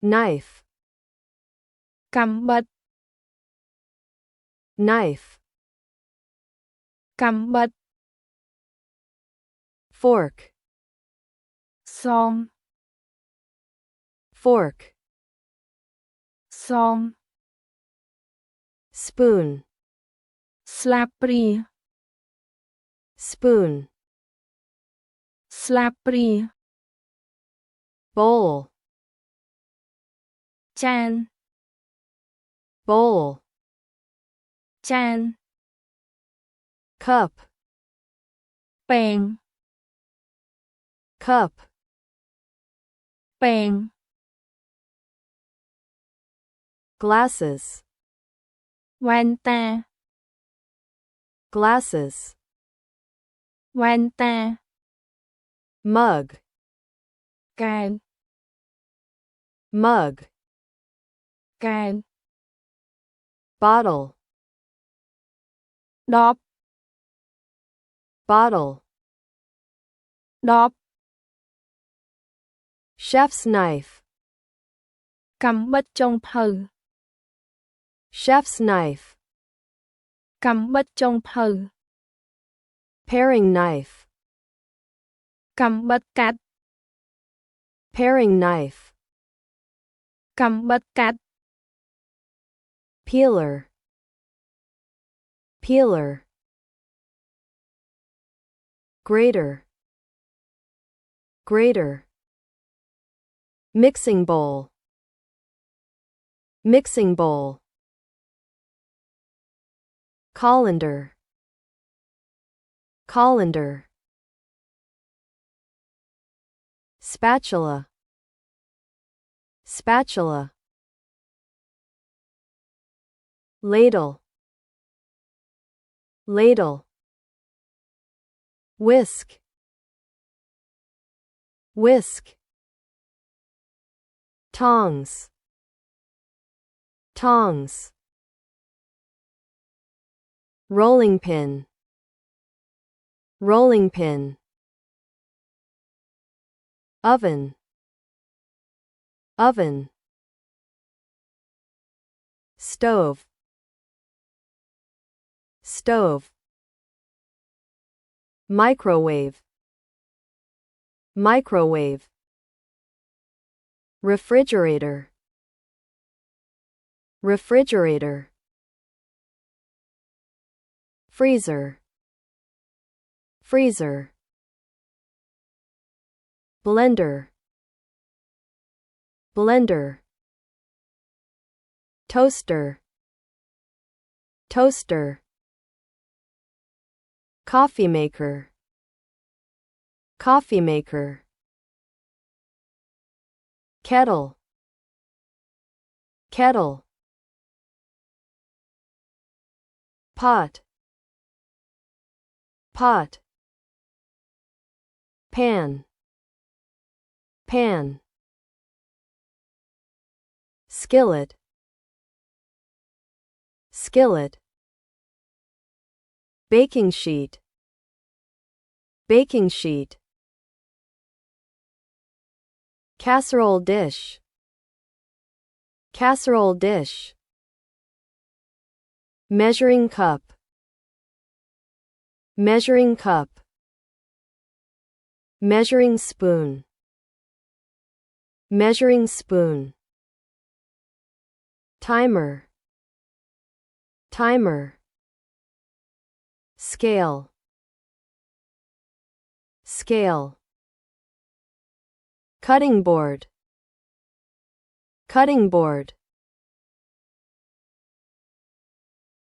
knife, កាំបិត knife, កាំបិត fork, សម fork, សម spoon, ស្លាបព្រា spoon, ស្លាបព្រា bowl, ចាន bowl, ចាន cup, ពែង cup, ពែង glasses, វ៉ែនតា glasses, វ៉ែនតា mug, កែវ mug, កែវ bottle, ដប bottle, ដប chef's knife, កាំបិតចុងភៅ chef's knife, កាំបិតចុងភៅ paring knife, កាំបិតកាត់ paring knife, កាំបិតកាត់ peeler, peeler, grater, grater, mixing bowl, mixing bowl, colander, colander, spatula, spatula, ladle, ladle, whisk, whisk, tongs, tongs, rolling pin, rolling pin, oven, oven, stove, stove, microwave, microwave, refrigerator, refrigerator, freezer, freezer, blender, blender, toaster, toaster, coffee maker, coffee maker, kettle, kettle, pot, pot, pan, pan, skillet, skillet, baking sheet, baking sheet, casserole dish, casserole dish, measuring cup, measuring cup, measuring spoon, measuring spoon, timer, timer, scale, scale, cutting board, cutting board,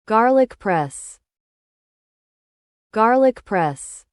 garlic press, garlic press,